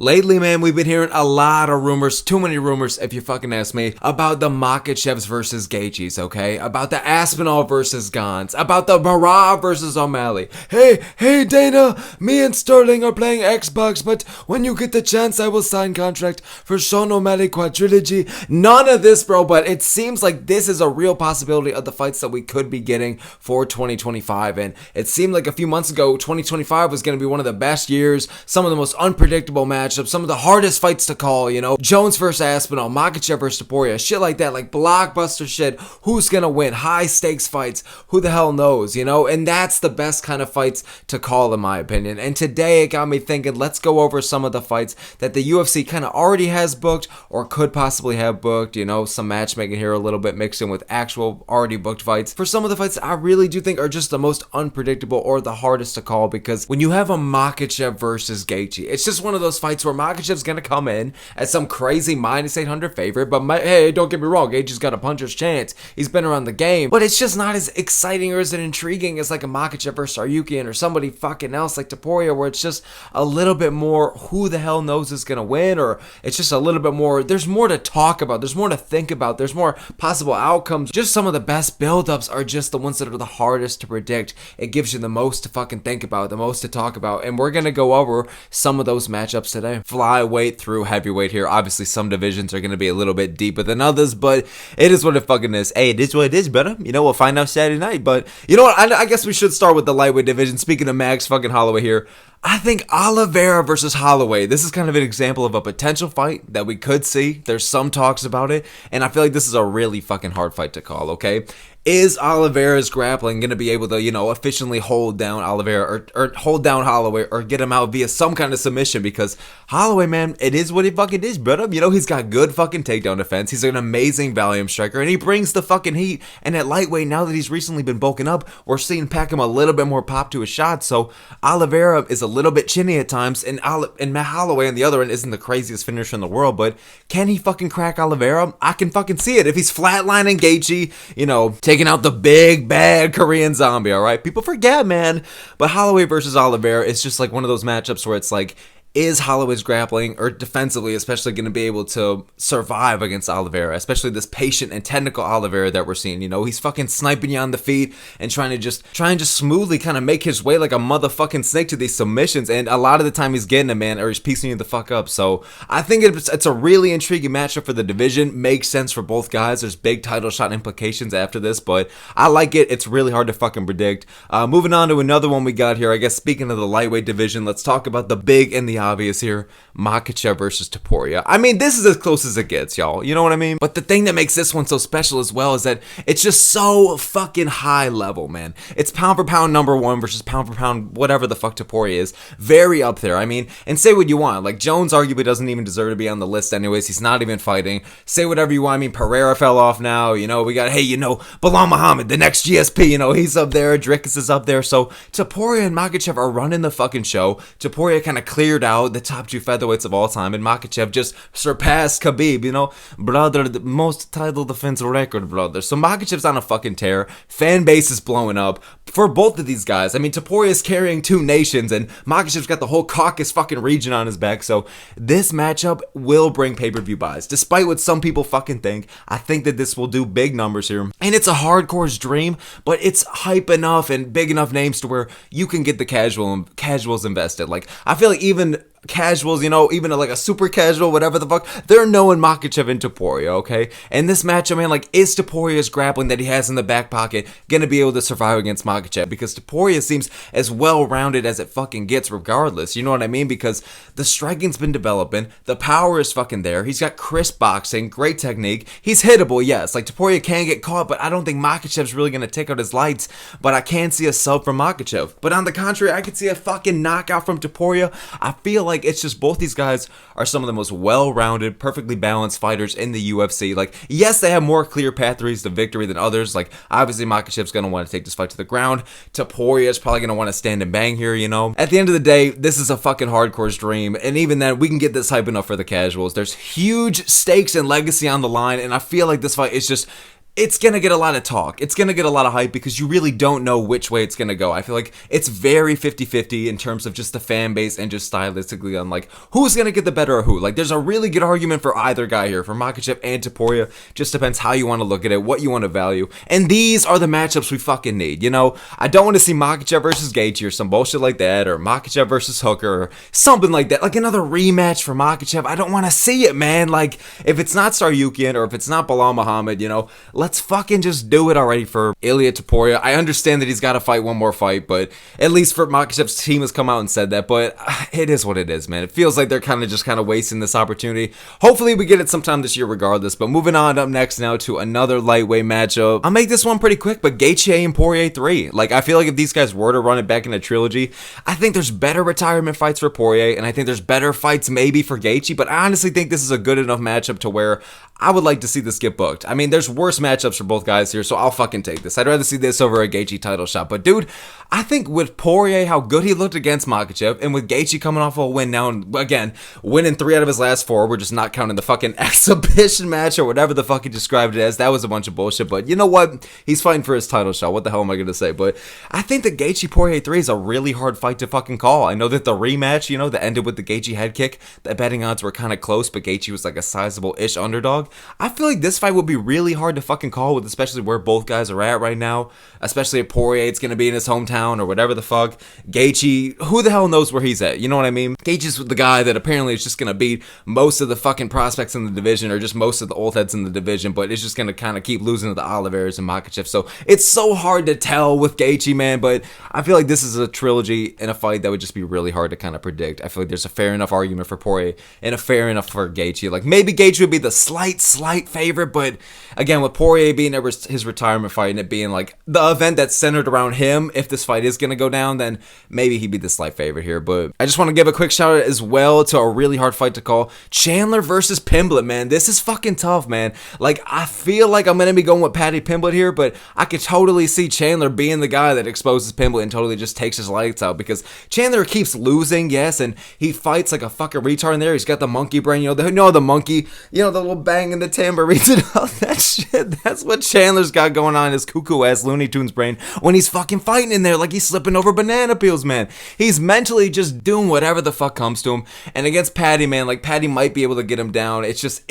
Lately, man, we've been hearing a lot of rumors, too many rumors if you fucking ask me, about the Makhachevs versus Gaethjes, okay? About the Aspinall versus Gans, about the Barra versus O'Malley. Hey Dana, me and Sterling are playing Xbox, but when you get the chance, I will sign contract for Sean O'Malley quadrilogy. None of this, bro, but it seems like this is a real possibility of the fights that we could be getting for 2025, and it seemed like a few months ago, 2025 was going to be one of the best years, some of the most unpredictable matches, some of the hardest fights to call, you know, Jones versus Aspinall, Makhachev versus Topuria, shit like that, like blockbuster shit. Who's gonna win? High stakes fights. Who the hell knows, you know? And that's the best kind of fights to call, in my opinion. And today it got me thinking, let's go over some of the fights that the UFC kind of already has booked or could possibly have booked, you know, some matchmaking here a little bit mixed in with actual already booked fights. For some of the fights I really do think are just the most unpredictable or the hardest to call, because when you have a Makhachev versus Gaethje, it's just one of those fights where Makhachev's gonna come in as some crazy minus 800 favorite, but hey, don't get me wrong, Gaethje's got a puncher's chance. He's been around the game, but it's just not as exciting or as intriguing as like a Makhachev versus Saryukian or somebody fucking else like Topuria, where it's just a little bit more who the hell knows is gonna win, or it's just a little bit more, there's more to talk about, there's more to think about, there's more possible outcomes. Just some of the best build-ups are just the ones that are the hardest to predict. It gives you the most to fucking think about, the most to talk about, and we're gonna go over some of those matchups today. Flyweight through heavyweight here. Obviously, some divisions are going to be a little bit deeper than others, but it is what it fucking is. Hey, it is what it is, brother. You know, we'll find out Saturday night, but you know what? I guess we should start with the lightweight division. Speaking of Max fucking Holloway here, I think Oliveira versus Holloway, this is kind of an example of a potential fight that we could see. There's some talks about it, and I feel like this is a really fucking hard fight to call, okay? Is Oliveira's grappling going to be able to, you know, efficiently hold down Oliveira or hold down Holloway or get him out via some kind of submission? Because Holloway, man, it is what he fucking is, brother. You know, he's got good fucking takedown defense. He's an amazing Valium striker, and he brings the fucking heat. And at lightweight, now that he's recently been bulking up, we're seeing pack him a little bit more pop to his shot. So Oliveira is a little bit chinny at times, and Matt Holloway on the other end isn't the craziest finisher in the world, but can he fucking crack Oliveira? I can fucking see it. If he's flatlining Gaethje, you know, taking out the big bad Korean zombie, all right? People forget, man. But Holloway versus Oliveira is just like one of those matchups where it's like, is Holloway's grappling or defensively especially going to be able to survive against Oliveira, especially this patient and technical Oliveira that we're seeing? You know, he's fucking sniping you on the feet and trying to just smoothly kind of make his way like a motherfucking snake to these submissions, and a lot of the time he's getting it, man, or he's piecing you the fuck up. So I think it's a really intriguing matchup for the division. Makes sense for both guys. There's big title shot implications after this, but I like it. It's really hard to fucking predict. Moving on to another one we got here, I guess speaking of the lightweight division, let's talk about the big and the obvious here, Makhachev versus Topuria. I mean, this is as close as it gets, y'all. You know what I mean? But the thing that makes this one so special as well is that it's just so fucking high level, man. It's pound for pound number one versus pound for pound whatever the fuck Topuria is. Very up there. I mean, and say what you want. Like, Jones arguably doesn't even deserve to be on the list anyways. He's not even fighting. Say whatever you want. I mean, Pereira fell off now. You know, we got, hey, you know, Bilal Muhammad, the next GSP. You know, he's up there. Drickus is up there. So Topuria and Makhachev are running the fucking show. Topuria kind of cleared out the top two featherweights of all time, and Makhachev just surpassed Khabib, you know, brother, the most title defense record, brother. So Makhachev's on a fucking tear. Fan base is blowing up for both of these guys. I mean, Topuria is carrying two nations, and Makhachev's got the whole Caucasus fucking region on his back. So this matchup will bring pay-per-view buys, despite what some people fucking think. I think that this will do big numbers here, and it's a hardcore's dream, but it's hype enough and big enough names to where you can get the casuals invested. Like, I feel like even casuals, you know, even like a super casual, whatever the fuck, they're knowing Makhachev and Topuria, okay? And this matchup, man, like, is Topuria's grappling that he has in the back pocket gonna be able to survive against Makhachev? Because Topuria seems as well-rounded as it fucking gets regardless, you know what I mean? Because the striking's been developing, the power is fucking there, he's got crisp boxing, great technique, he's hittable, yes, like, Topuria can get caught, but I don't think Makhachev's really gonna take out his lights, but I can see a sub from Makhachev. But on the contrary, I could see a fucking knockout from Topuria. I feel like it's just both these guys are some of the most well-rounded, perfectly balanced fighters in the UFC. Like, yes, they have more clear pathways to victory than others. Like, obviously, Makhachev's going to want to take this fight to the ground. Topuria is probably going to want to stand and bang here, you know. At the end of the day, this is a fucking hardcore's dream, and even then, we can get this hype enough for the casuals. There's huge stakes and legacy on the line, and I feel like this fight is just it's going to get a lot of talk. It's going to get a lot of hype because you really don't know which way it's going to go. I feel like it's very 50-50 in terms of just the fan base and just stylistically on like who's going to get the better of who. Like there's a really good argument for either guy here, for Makhachev and Topuria. Just depends how you want to look at it, what you want to value. And these are the matchups we fucking need. You know, I don't want to see Makhachev versus Gaethje or some bullshit like that, or Makhachev versus Hooker or something like that. Like another rematch for Makhachev. I don't want to see it, man. Like if it's not Saryukian or if it's not Bilal Muhammad, you know, let's fucking just do it already for Ilia Topuria. I understand that he's got to fight one more fight, but at least for Makhachev's team has come out and said that, but it is what it is, man. It feels like they're kind of wasting this opportunity. Hopefully we get it sometime this year regardless, but moving on up next now to another lightweight matchup. I'll make this one pretty quick, but Gaethje and Poirier 3. Like, I feel like if these guys were to run it back in a trilogy, I think there's better retirement fights for Poirier, and I think there's better fights maybe for Gaethje, but I honestly think this is a good enough matchup to where I would like to see this get booked. I mean, there's worse matchups for both guys here, so I'll fucking take this. I'd rather see this over a Gaethje title shot. But dude, I think with Poirier, how good he looked against Makhachev, and with Gaethje coming off a win now, and again, winning 3 out of his last 4, we're just not counting the fucking exhibition match or whatever the fuck he described it as. That was a bunch of bullshit, but you know what? He's fighting for his title shot. What the hell am I going to say? But I think the Gaethje Poirier 3 is a really hard fight to fucking call. I know that the rematch, you know, that ended with the Gaethje head kick, the betting odds were kind of close, but Gaethje was like a sizable-ish underdog. I feel like this fight would be really hard to fucking call with, especially where both guys are at right now, especially if Poirier it's going to be in his hometown or whatever the fuck. Gaethje, who the hell knows where he's at, you know what I mean? Gaethje's the guy that apparently is just going to beat most of the fucking prospects in the division, or just most of the old heads in the division, but it's just going to kind of keep losing to the Oliveiras and Makhachev, so it's so hard to tell with Gaethje, man, but I feel like this is a trilogy in a fight that would just be really hard to kind of predict. I feel like there's a fair enough argument for Poirier and a fair enough for Gaethje. Like, maybe Gaethje would be the slight favorite, but again, with Poirier being his retirement fight and it being like the event that's centered around him, if this fight is going to go down, then maybe he'd be the slight favorite here. But I just want to give a quick shout out as well to a really hard fight to call, Chandler versus Pimblett, man. This is fucking tough, man. Like, I feel like I'm going to be going with Paddy Pimblett here, but I could totally see Chandler being the guy that exposes Pimblett and totally just takes his lights out, because Chandler keeps losing, yes, and he fights like a fucking retard in there. He's got the monkey brain, you know the monkey, you know, the little bang in the tambourine and all that shit. That's what Chandler's got going on in his cuckoo ass Looney Tunes brain when he's fucking fighting in there like he's slipping over banana peels, man. He's mentally just doing whatever the fuck comes to him, and against Paddy, man, like Paddy might be able to get him down. It's just,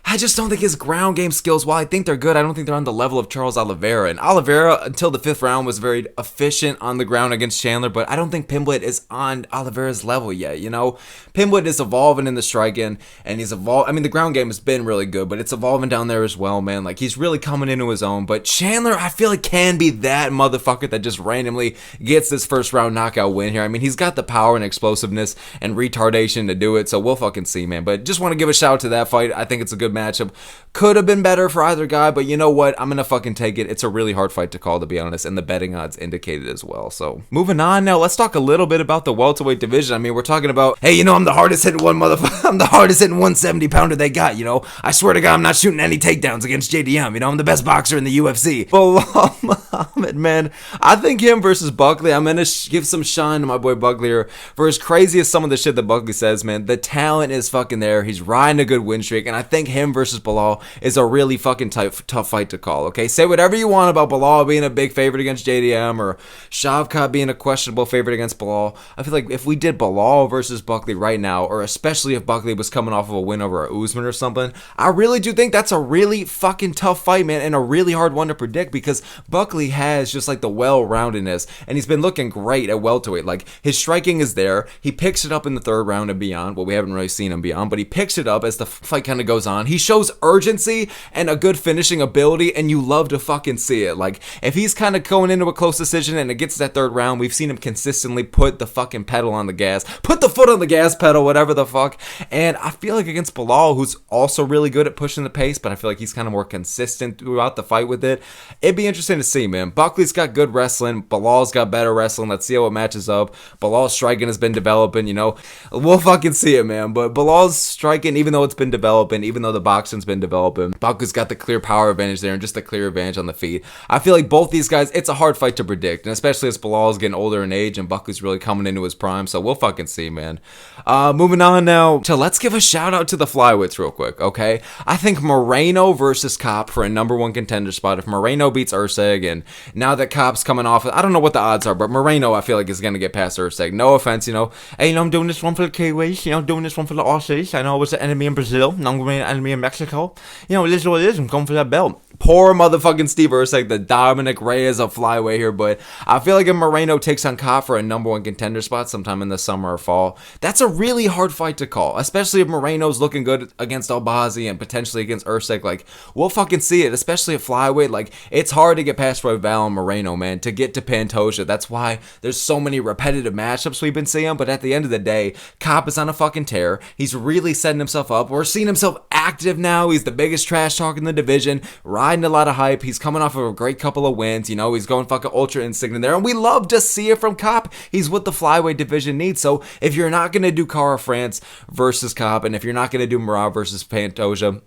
I just don't think his ground game skills, while I think they're good, I don't think they're on the level of Charles Oliveira. And Oliveira, until the 5th round, was very efficient on the ground against Chandler, but I don't think Pimblett is on Oliveira's level yet, you know? Pimblett is evolving in the striking, and he's evolved. I mean, the ground game has been really good, but it's evolving down there as well, man. Like, he's really coming into his own. But Chandler, I feel like, can be that motherfucker that just randomly gets this first round knockout win here. I mean, he's got the power and explosiveness and retardation to do it, so we'll fucking see, man. But just want to give a shout out to that fight. I think it's a good matchup. Could have been better for either guy, but you know what? I'm gonna fucking take it. It's a really hard fight to call, to be honest, and the betting odds indicate it as well. So moving on now, let's talk a little bit about the welterweight division. I mean, we're talking about, hey, you know, I'm the hardest hitting I'm the hardest hitting 170 pounder they got, you know. I swear to God, I'm not shooting any takedowns against JDM. You know, I'm the best boxer in the UFC. Bilal Muhammad, man, I think him versus Buckley, I'm gonna give some shine to my boy Buckley here. For as crazy as some of the shit that Buckley says, man, the talent is fucking there. He's riding a good win streak, and I think him versus Bilal is a really fucking tough fight to call, okay? Say whatever you want about Bilal being a big favorite against JDM or Shavkat being a questionable favorite against Bilal. I feel like if we did Bilal versus Buckley right now, or especially if Buckley was coming off of a win over a Usman or something, I really do think that's a really fucking tough fight, man, and a really hard one to predict, because Buckley has just like the well-roundedness, and he's been looking great at welterweight. Like, his striking is there. He picks it up in the 3rd round and beyond. Well, we haven't really seen him beyond, but he picks it up as the fight kind of goes on. He shows urgency and a good finishing ability, and you love to fucking see it. Like, if he's kind of going into a close decision and it gets to that 3rd round, we've seen him consistently put the fucking pedal on the gas, put the foot on the gas pedal, whatever the fuck. And I feel like against Bilal, who's also really good at pushing the pace, but I feel like he's kind of more consistent throughout the fight with it, it'd be interesting to see, man. man. Buckley's got good wrestling. Bilal's got better wrestling. Let's see how it matches up. Bilal's striking has been developing, you know. We'll fucking see it, man. But Bilal's striking, even though it's been developing, even though the boxing's been developing, Buckley's got the clear power advantage there and just the clear advantage on the feet. I feel like both these guys, it's a hard fight to predict, and especially as Bilal's getting older in age and Buckley's really coming into his prime, so we'll fucking see, man. Moving on now to let's give a shout out to the flyweights real quick, okay? I think Moreno versus Kape for a #1 contender spot. If Moreno beats Urseg, and now that Kape's coming off, I don't know what the odds are, but Moreno I feel like is going to get past Urseg. No offense, you know. Hey, you know, I'm doing this one for the Kiwis, you know, I'm doing this one for the Aussies. I know I was the enemy in Brazil, and I'm going to be an enemy in Mexico. You know, it is what it is. I'm going for that belt. Poor motherfucking Steve Urseg, the Dominic Reyes of flyweight here, but I feel like if Moreno takes on Kape for a #1 contender spot sometime in the summer or fall, that's a really hard fight to call, especially if Moreno's looking good against Albazi and potentially against Urseg. Like, we'll fucking see it, especially at flyweight. Like, it's hard to get past Royval and Moreno, man, to get to Pantoja. That's why there's so many repetitive matchups we've been seeing, but at the end of the day, Kape is on a fucking tear. He's really setting himself up. We're seeing himself active now. He's the biggest trash talk in the division, riding a lot of hype. He's coming off of a great couple of wins. You know, he's going fucking ultra instinct in there, and we love to see it from Kape. He's what the flyweight division needs. So if you're not going to do Cara France versus Kape, and if you're not going to do Merab versus Pantoja,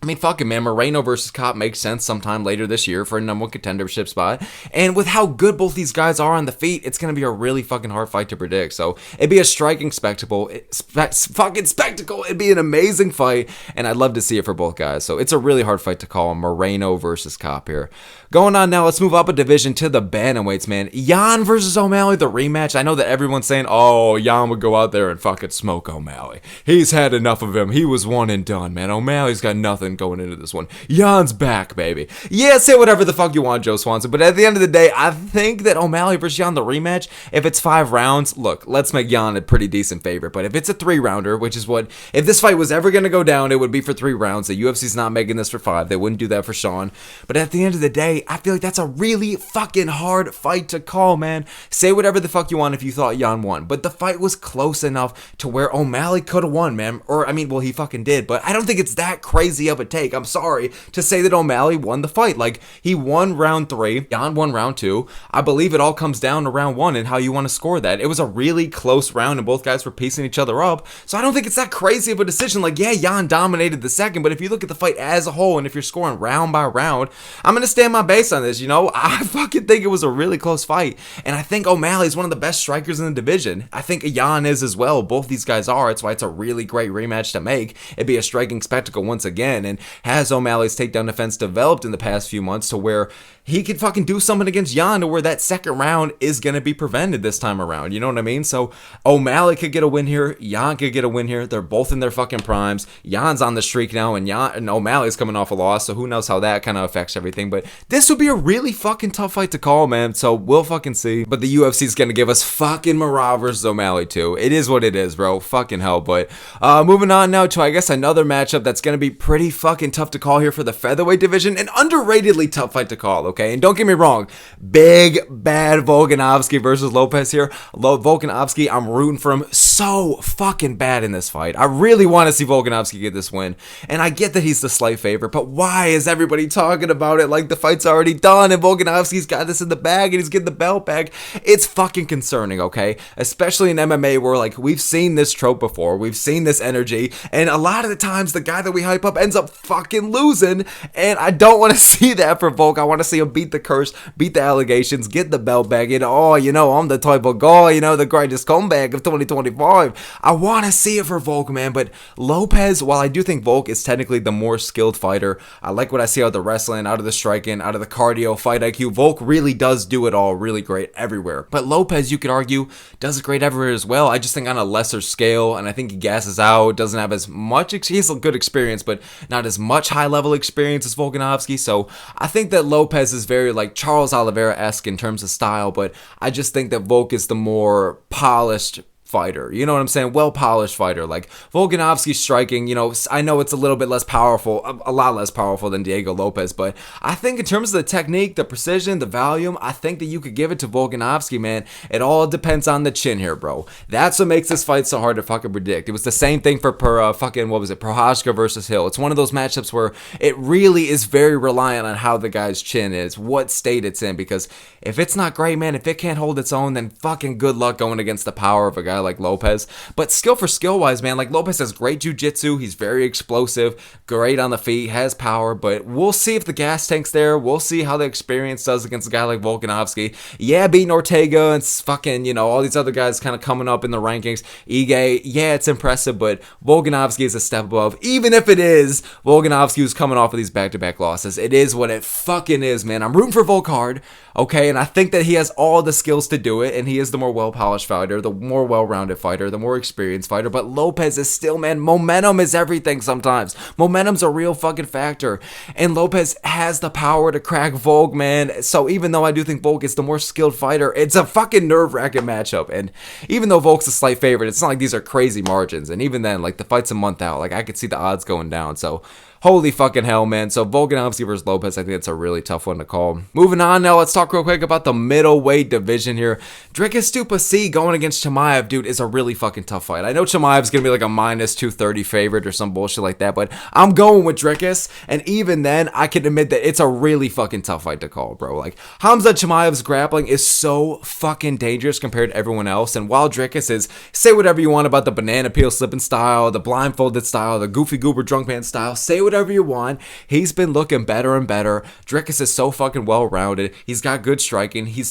I mean, fuck it, man. Moreno versus Kape makes sense sometime later this year for a #1 contendership spot. And with how good both these guys are on the feet, it's going to be a really fucking hard fight to predict. So it'd be a striking spectacle. Fucking spectacle. It'd be an amazing fight. And I'd love to see it for both guys. So it's a really hard fight to call. Moreno versus Kape here. Going on now, let's move up a division to the bantamweights, man. Jan versus O'Malley, the rematch. I know that everyone's saying, oh, Jan would go out there and fucking smoke O'Malley. He's had enough of him. He was one and done, man. O'Malley's got nothing going into this one. Jan's back, baby. Yeah, say whatever the fuck you want, Joe Swanson, but at the end of the day, I think that O'Malley versus Jan, the rematch, if it's 5 rounds, look, let's make Jan a pretty decent favorite, but if it's a 3-rounder, which is what, if this fight was ever going to go down, it would be for 3 rounds. The UFC's not making this for 5. They wouldn't do that for Sean, but at the end of the day, I feel like that's a really fucking hard fight to call, man. Say whatever the fuck you want if you thought Jan won, but the fight was close enough to where O'Malley could have won, man, or, I mean, well, he fucking did, but I don't think it's that crazy of a take. I'm sorry to say that O'Malley won the fight. Like, he won round 3, Jan won round 2. I believe it all comes down to round 1 and how you want to score that. It was a really close round and both guys were piecing each other up, so I don't think it's that crazy of a decision. Like, yeah, Jan dominated the second, but if you look at the fight as a whole and if you're scoring round by round, I'm going to stand my base on this, you know? I fucking think it was a really close fight, and I think O'Malley's one of the best strikers in the division. I think Jan is as well. Both these guys are. It's why it's a really great rematch to make. It'd be a striking spectacle once again, and has O'Malley's takedown defense developed in the past few months to where he could fucking do something against Jan to where that second round is going to be prevented this time around. You know what I mean? So O'Malley could get a win here. Jan could get a win here. They're both in their fucking primes. Jan's on the streak now, and O'Malley's coming off a loss, so who knows how that kind of affects everything. But this would be a really fucking tough fight to call, man. So we'll fucking see. But the UFC's going to give us fucking Merab versus O'Malley too. It is what it is, bro. Fucking hell. But moving on now to, I guess, another matchup that's going to be pretty fucking tough to call here for the featherweight division. An underratedly tough fight to call, okay? And don't get me wrong, big bad Volkanovski versus Lopes here. Volkanovski, I'm rooting for him so fucking bad in this fight. I really want to see Volkanovski get this win, and I get that he's the slight favorite, but why is everybody talking about it like the fight's already done and Volkanovski's got this in the bag and he's getting the belt back? It's fucking concerning, okay? Especially in MMA where, like, we've seen this trope before, we've seen this energy, and a lot of the times the guy that we hype up ends up fucking losing, and I don't want to see that for Volk. I want to see him beat the curse, beat the allegations, get the belt back, and I'm the type of guy, the greatest comeback of 2025. I want to see it for Volk, man, but Lopes, while I do think Volk is technically the more skilled fighter, I like what I see out of the wrestling, out of the striking, out of the cardio, fight IQ. Volk really does do it all really great everywhere. But Lopes, you could argue, does it great everywhere as well. I just think on a lesser scale, and I think he gasses out, doesn't have as much, he has a good experience, but not as much high-level experience as Volkanovski, so I think that Lopes is very, like, Charles Oliveira-esque in terms of style, but I just think that Volk is the more polished fighter. You know what I'm saying? Well-polished fighter. Like, Volkanovski's striking, I know it's a little bit less powerful, a lot less powerful than Diego Lopes, but I think in terms of the technique, the precision, the volume, I think that you could give it to Volkanovski, man. It all depends on the chin here, bro. That's what makes this fight so hard to fucking predict. It was the same thing for Prochazka versus Hill. It's one of those matchups where it really is very reliant on how the guy's chin is, what state it's in, because if it's not great, man, if it can't hold its own, then fucking good luck going against the power of a guy like Lopes. But skill for skill wise, man, like Lopes has great jiu-jitsu. He's very explosive, great on the feet, has power, but we'll see if the gas tank's there. We'll see how the experience does against a guy like Volkanovski. Yeah, beating Ortega and fucking, all these other guys kind of coming up in the rankings. Ige, yeah, it's impressive, but Volkanovski is a step above. Even if it is Volkanovski who's coming off of these back-to-back losses, it is what it fucking is, man. I'm rooting for Volk hard, okay, and I think that he has all the skills to do it, and he is the more well-polished fighter, the more well-rounded fighter, the more experienced fighter, but Lopes is still, man, momentum is everything sometimes. Momentum's a real fucking factor, and Lopes has the power to crack Volk, man, so even though I do think Volk is the more skilled fighter, it's a fucking nerve-wracking matchup, and even though Volk's a slight favorite, it's not like these are crazy margins, and even then, like, the fight's a month out, like, I could see the odds going down, so holy fucking hell, man. So Volkanovski versus Lopes, I think it's a really tough one to call. Moving on now, let's talk real quick about the middleweight division here. Dricus du Plessis going against Chimaev, dude, is a really fucking tough fight. I know Chimaev's going to be like a minus 230 favorite or some bullshit like that, but I'm going with Dricus, and even then, I can admit that it's a really fucking tough fight to call, bro. Like, Khamzat Chimaev's grappling is so fucking dangerous compared to everyone else, and while Dricus is, say whatever you want about the banana peel slipping style, the blindfolded style, the goofy goober drunk man style, say whatever you want, he's been looking better and better. Dricus is so fucking well-rounded. He's got good striking. He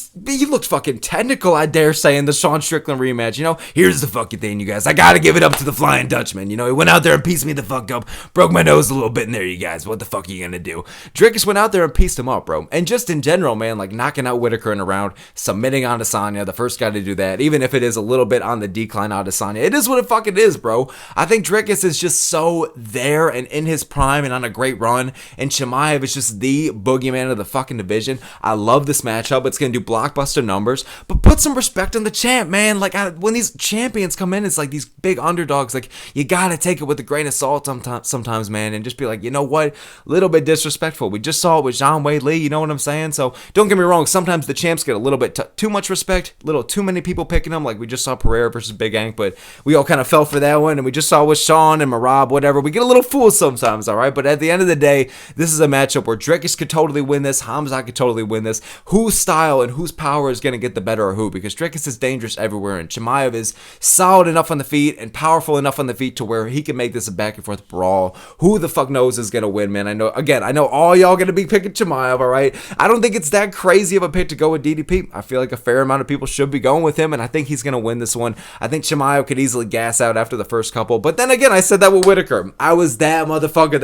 looked fucking technical, I dare say, in the Sean Strickland rematch. Here's the fucking thing, you guys. I gotta give it up to the Flying Dutchman. He went out there and pieced me the fuck up. Broke my nose a little bit in there, you guys. What the fuck are you gonna do? Dricus went out there and pieced him up, bro. And just in general, man, like knocking out Whittaker in a round, submitting on Adesanya, the first guy to do that, even if it is a little bit on the decline on Adesanya. It is what it fucking is, bro. I think Dricus is just so there and in his prime and on a great run, and Chimaev is just the boogeyman of the fucking division. I love this matchup. It's gonna do blockbuster numbers, but put some respect on the champ, man. Like, when these champions come in, it's like these big underdogs. Like, you gotta take it with a grain of salt sometimes, man, and just be like, you know what, a little bit disrespectful. We just saw it with Zhang Weili, you know what I'm saying? So don't get me wrong, sometimes the champs get a little bit too much respect, a little too many people picking them, like we just saw Pereira versus Big Ank, but we all kind of fell for that one, and we just saw with Sean and Marab, whatever. We get a little fooled sometimes, all right? But at the end of the day, this is a matchup where Dricus could totally win this, Khamzat could totally win this. Whose style and whose power is going to get the better of who? Because Dricus is dangerous everywhere, and Chimaev is solid enough on the feet and powerful enough on the feet to where he can make this a back and forth brawl. Who the fuck knows is going to win, man? I know all y'all going to be picking Chimaev, all right? I don't think it's that crazy of a pick to go with DDP. I feel like a fair amount of people should be going with him, and I think he's going to win this one. I think Chimaev could easily gas out after the first couple, but then again, I said that with Whittaker. I was that motherfucker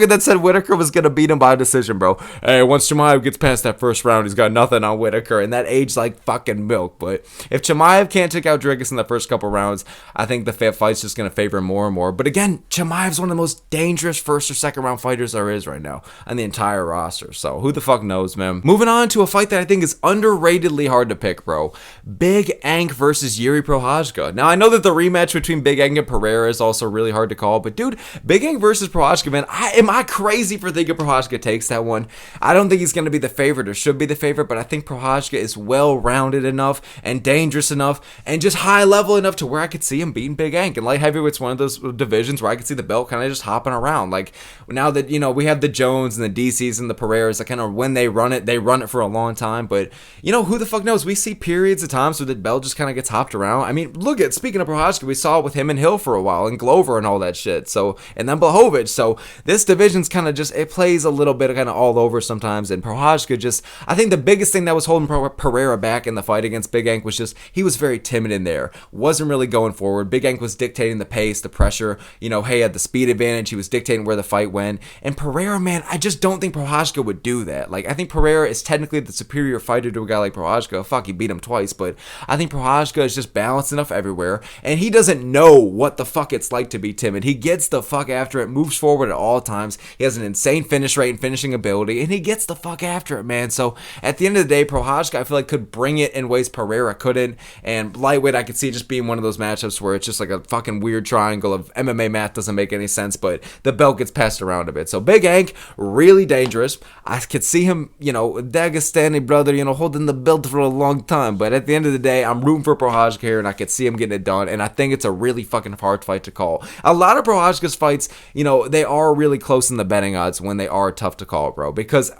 that said Whittaker was going to beat him by decision, bro. Hey, once Chimaev gets past that first round, he's got nothing on Whittaker, and that aged like fucking milk. But if Chimaev can't take out Dricus in the first couple rounds, I think the fight's just going to favor him more and more. But again, Chimaev's one of the most dangerous first or second round fighters there is right now on the entire roster. So who the fuck knows, man? Moving on to a fight that I think is underratedly hard to pick, bro. Big Ank versus Yuri Prochazka. Now, I know that the rematch between Big Ank and Pereira is also really hard to call, but dude, Big Ank versus Prochazka, man, am I crazy for thinking Prochazka takes that one? I don't think he's going to be the favorite or should be the favorite, but I think Prochazka is well-rounded enough and dangerous enough and just high-level enough to where I could see him beating Big Ank. And light heavyweight's one of those divisions where I could see the belt kind of just hopping around. Like, now that, we have the Jones and the DCs and the Pereiras, that kind of, when they run it for a long time, but, who the fuck knows? We see periods of times where the belt just kind of gets hopped around. I mean, speaking of Prochazka, we saw it with him and Hill for a while, and Glover and all that shit, and then Blachowicz, so this division's kind of just, it plays a little bit kind of all over sometimes, and Prochazka just, I think the biggest thing that was holding Pereira back in the fight against Big Ank was just, he was very timid in there, wasn't really going forward. Big Ank was dictating the pace, the pressure, he had the speed advantage, he was dictating where the fight went, and Pereira, man, I just don't think Prochazka would do that. Like, I think Pereira is technically the superior fighter to a guy like Prochazka. Fuck, he beat him twice, but I think Prochazka is just balanced enough everywhere, and he doesn't know what the fuck it's like to be timid. He gets the fuck after it, moves forward at all times. He has an insane finish rate and finishing ability, and he gets the fuck after it, man. So at the end of the day, Prochazka, I feel like, could bring it in ways Pereira couldn't, and lightweight, I could see just being one of those matchups where it's just like a fucking weird triangle of MMA math doesn't make any sense, but the belt gets passed around a bit. So Big Ank, really dangerous. I could see him, Dagestani brother, holding the belt for a long time, but at the end of the day, I'm rooting for Prochazka here, and I could see him getting it done, and I think it's a really fucking hard fight to call. A lot of Prochazka's fights, they are really close in the betting odds when they are tough to call, bro, because,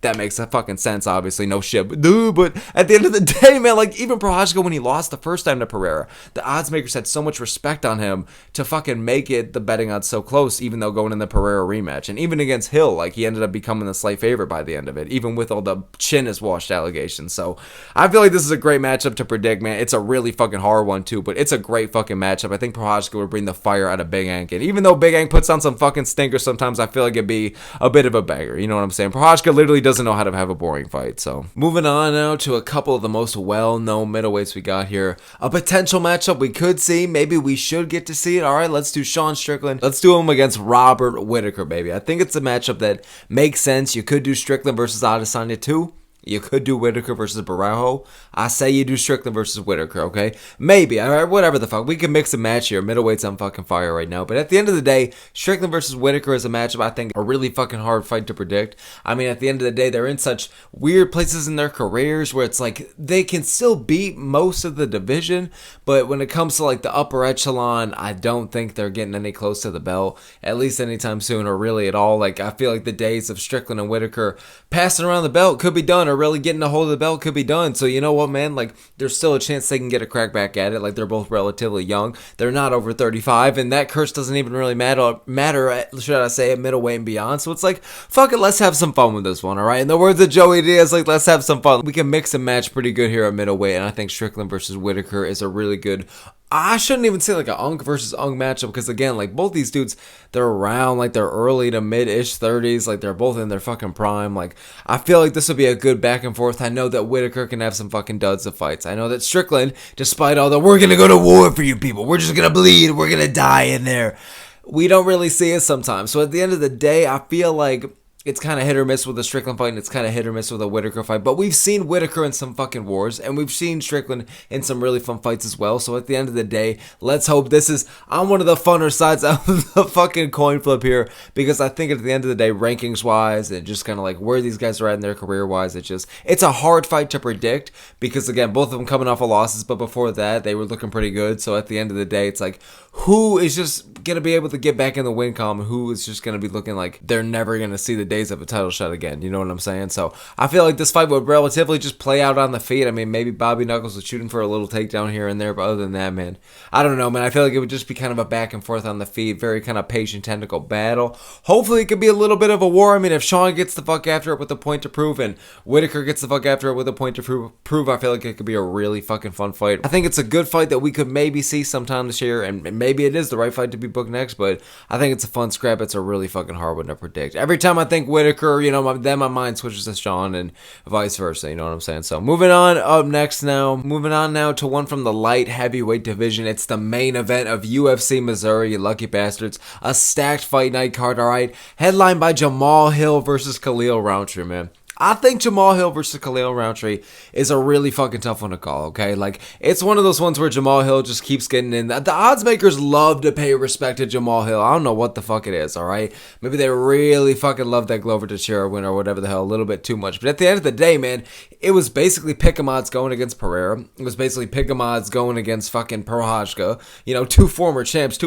that makes a fucking sense, obviously, no shit, but at the end of the day, man, like, even Prochazka, when he lost the first time to Pereira, the odds makers had so much respect on him to fucking make it the betting odds so close, even though going in the Pereira rematch, and even against Hill, like, he ended up becoming the slight favorite by the end of it, even with all the chin is washed allegations. So I feel like this is a great matchup to predict, man. It's a really fucking hard one too, but it's a great fucking matchup. I think Prochazka would bring the fire out of Big Ank, and even though Big Ank puts on some fucking stinkers sometimes, I feel like it'd be a bit of a banger. You know what I'm saying? Prochazka literally doesn't know how to have a boring fight. So moving on now to a couple of the most well-known middleweights we got here. A potential matchup we could see. Maybe we should get to see it. All right, let's do Sean Strickland. Let's do him against Robert Whittaker, baby. I think it's a matchup that makes sense. You could do Strickland versus Adesanya too. You could do Whittaker versus Barajo. I say you do Strickland versus Whittaker, okay? Maybe, alright, whatever the fuck. We can mix and match here. Middleweight's on fucking fire right now. But at the end of the day, Strickland versus Whittaker is a matchup I think a really fucking hard fight to predict. At the end of the day, they're in such weird places in their careers where it's like they can still beat most of the division, but when it comes to like the upper echelon, I don't think they're getting any close to the belt, at least anytime soon or really at all. Like, I feel like the days of Strickland and Whittaker passing around the belt could be done, or really getting a hold of the belt could be done. So you know what, man, like, there's still a chance they can get a crack back at it. Like, they're both relatively young, they're not over 35, and that curse doesn't even really matter at, should I say, at middleweight and beyond. So it's like, fuck it, let's have some fun with this one. All right, in the words of Joey Diaz, like, let's have some fun. We can mix and match pretty good here at middleweight, and I think Strickland versus Whittaker is a really good, I shouldn't even say like a Unk versus Unk matchup, because again, like, both these dudes, they're around like their early to mid-ish 30s, like they're both in their fucking prime. Like, I feel like this would be a good back and forth. I know that Whittaker can have some fucking duds of fights. I know that Strickland, despite all the we're gonna go to war for you people, we're just gonna bleed, we're gonna die in there, we don't really see it sometimes. So at the end of the day, I feel like it's kind of hit or miss with a Strickland fight, and it's kind of hit or miss with a Whittaker fight. But we've seen Whittaker in some fucking wars, and we've seen Strickland in some really fun fights as well. So at the end of the day, let's hope this is on one of the funner sides of the fucking coin flip here, because I think at the end of the day, rankings-wise, and just kind of like where these guys are at in their career-wise, it's a hard fight to predict, because again, both of them coming off of losses, but before that, they were looking pretty good. So at the end of the day, it's like, who is just going to be able to get back in the win column, and who is just going to be looking like they're never going to see the days of a title shot again, you know what I'm saying? So I feel like this fight would relatively just play out on the feet. Maybe Bobby Knuckles was shooting for a little takedown here and there, but other than that, man, I don't know, man. I feel like it would just be kind of a back and forth on the feet, very kind of patient, technical battle. Hopefully it could be a little bit of a war. If Sean gets the fuck after it with a point to prove, and Whittaker gets the fuck after it with a point to prove, I feel like it could be a really fucking fun fight. I think it's a good fight that we could maybe see sometime this year, and maybe it is the right fight to be booked next, but I think it's a fun scrap. It's a really fucking hard one to predict. Every time I think Whittaker, then my mind switches to Sean, and vice versa, you know what I'm saying? So moving on now to one from the light heavyweight division. It's the main event of UFC Missouri, you lucky bastards. A stacked fight night card, alright? Headlined by Jamal Hill versus Khalil Rountree, man. I think Jamal Hill versus Khalil Rountree is a really fucking tough one to call, okay? Like, it's one of those ones where Jamal Hill just keeps getting in. The odds makers love to pay respect to Jamal Hill. I don't know what the fuck it is, alright? Maybe they really fucking love that Glover Teixeira win or whatever the hell, a little bit too much. But at the end of the day, man, it was basically pick'em odds going against Pereira. It was basically pick'em odds going against fucking Prochazka. Two former champs,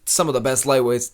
some of the best heavyweights,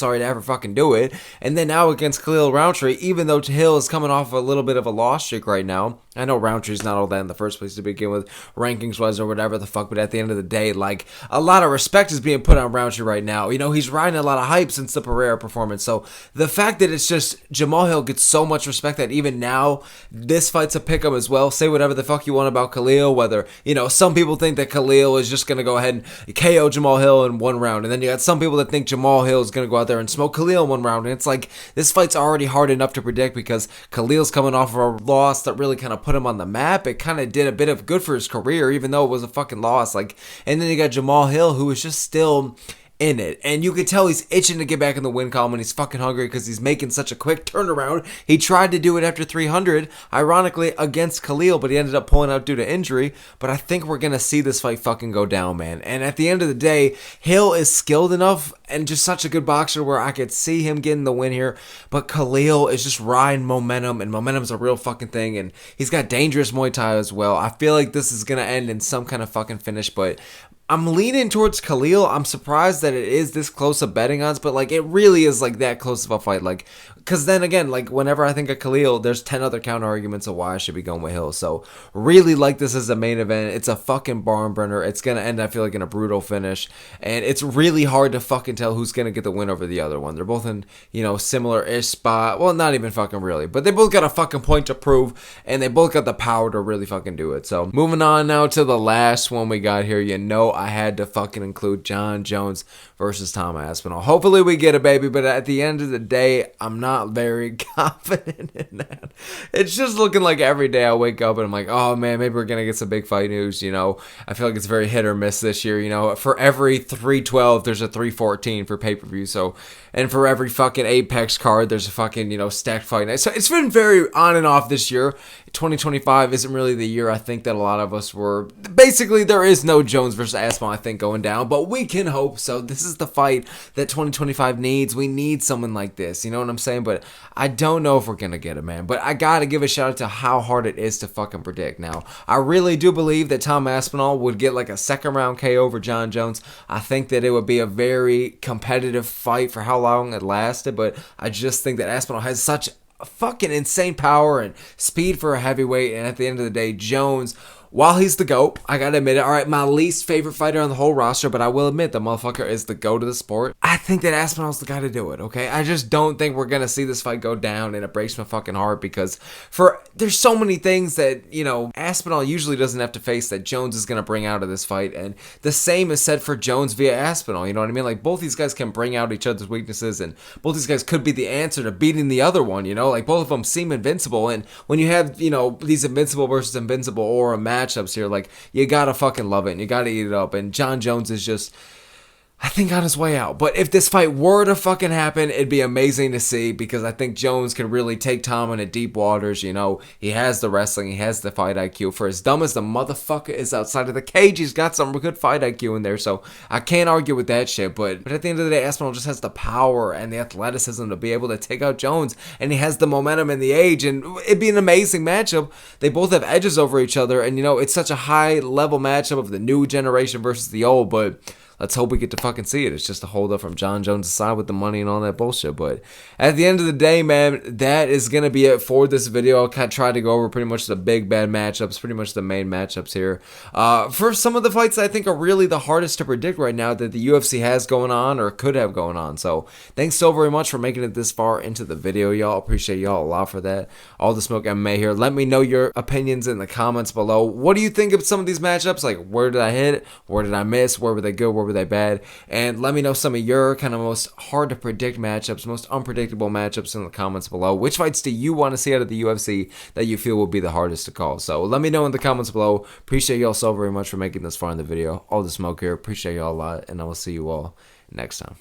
to ever fucking do it. And then now against Khalil Rountree, even though Hill is coming off a little bit of a loss streak right now. I know Rountree's not all that in the first place to begin with, rankings-wise or whatever the fuck, but at the end of the day, like, a lot of respect is being put on Rountree right now. He's riding a lot of hype since the Pereira performance. So the fact that it's just Jamal Hill gets so much respect that even now, this fight's a pick-em as well. Say whatever the fuck you want about Khalil, whether, some people think that Khalil is just going to go ahead and KO Jamal Hill in one round, and then you got some people that think Jamal Hill is going to go out there and smoke Khalil in one round, and it's like, this fight's already hard enough to predict because Khalil's coming off of a loss that really kind of put him on the map. It kind of did a bit of good for his career, even though it was a fucking loss. Like, and then you got Jamal Hill, who is just still in it. And you could tell he's itching to get back in the win column, and he's fucking hungry because he's making such a quick turnaround. He tried to do it after 300, ironically, against Khalil, but he ended up pulling out due to injury. But I think we're going to see this fight fucking go down, man. And at the end of the day, Hill is skilled enough and just such a good boxer where I could see him getting the win here. But Khalil is just riding momentum, and momentum's a real fucking thing. And he's got dangerous Muay Thai as well. I feel like this is going to end in some kind of fucking finish, but I'm leaning towards Khalil. I'm surprised that it is this close of betting odds, but like it really is like that close of a fight. Like, because then again, like whenever I think of Khalil, there's 10 other counter arguments of why I should be going with Hill. So really like this as a main event. It's a fucking barn burner. It's gonna end, I feel like, in a brutal finish, and it's really hard to fucking tell who's gonna get the win over the other one. They're both in, you know, similar-ish spot. Well, not even fucking really, but they both got a fucking point to prove, and they both got the power to really fucking do it. So moving on now to the last one we got here. You know, I had to fucking include Jon Jones versus Tom Aspinall. Hopefully we get it, baby, but at the end of the day, I'm not very confident in that. It's just looking like every day I wake up and I'm like, oh man, maybe we're gonna get some big fight news. You know, I feel like it's very hit or miss this year. You know, for every 312 there's a 314 for pay-per-view. So, and for every fucking Apex card there's a fucking, you know, stacked fight night. So it's been very on and off this year. 2025 isn't really the year I think that a lot of us were. Basically, there is no Jones versus Aspinall, I think, going down, but we can hope so. This is the fight that 2025 needs. We need someone like this, you know what I'm saying? But I don't know if we're gonna get it, man. But I gotta give a shout out to how hard it is to fucking predict. Now, I really do believe that Tom Aspinall would get like a second round KO over Jon Jones. I think that it would be a very competitive fight for how long it lasted, but I just think that Aspinall has such fucking insane power and speed for a heavyweight, and at the end of the day, Jones, while he's the GOAT, I gotta admit it, alright, my least favorite fighter on the whole roster, but I will admit the motherfucker is the GOAT of the sport. I think that Aspinall's the guy to do it, okay? I just don't think we're gonna see this fight go down, and it breaks my fucking heart because there's so many things that, you know, Aspinall usually doesn't have to face that Jones is gonna bring out of this fight, and the same is said for Jones via Aspinall, you know what I mean? Like, both these guys can bring out each other's weaknesses, and both these guys could be the answer to beating the other one, you know? Like, both of them seem invincible, and when you have, you know, these invincible versus invincible aura matchups here, like, you gotta fucking love it and you gotta eat it up. And Jon Jones is just, I think, on his way out. But if this fight were to fucking happen, it'd be amazing to see because I think Jones can really take Tom into deep waters. You know, he has the wrestling, he has the fight IQ. For as dumb as the motherfucker is outside of the cage, he's got some good fight IQ in there. So I can't argue with that shit. But at the end of the day, Aspinall just has the power and the athleticism to be able to take out Jones. And he has the momentum and the age. And it'd be an amazing matchup. They both have edges over each other. And, you know, it's such a high level matchup of the new generation versus the old. But let's hope we get to fucking see it. It's just a hold up from Jon Jones' side with the money and all that bullshit. But at the end of the day, man, that is going to be it for this video. I'll try to go over pretty much the big bad matchups, pretty much the main matchups here. For some of the fights that I think are really the hardest to predict right now that the UFC has going on or could have going on. So thanks so very much for making it this far into the video, y'all. Appreciate y'all a lot for that. All the Smoke MMA here. Let me know your opinions in the comments below. What do you think of some of these matchups? Like, where did I hit? Where did I miss? Where were they good? Where were they bad? And let me know some of your kind of most hard to predict matchups, most unpredictable matchups in the comments below. Which fights do you want to see out of the UFC that you feel will be the hardest to call? So let me know in the comments below. Appreciate y'all so very much for making this far in the video. All the Smoke here. Appreciate y'all a lot, and I will see you all next time.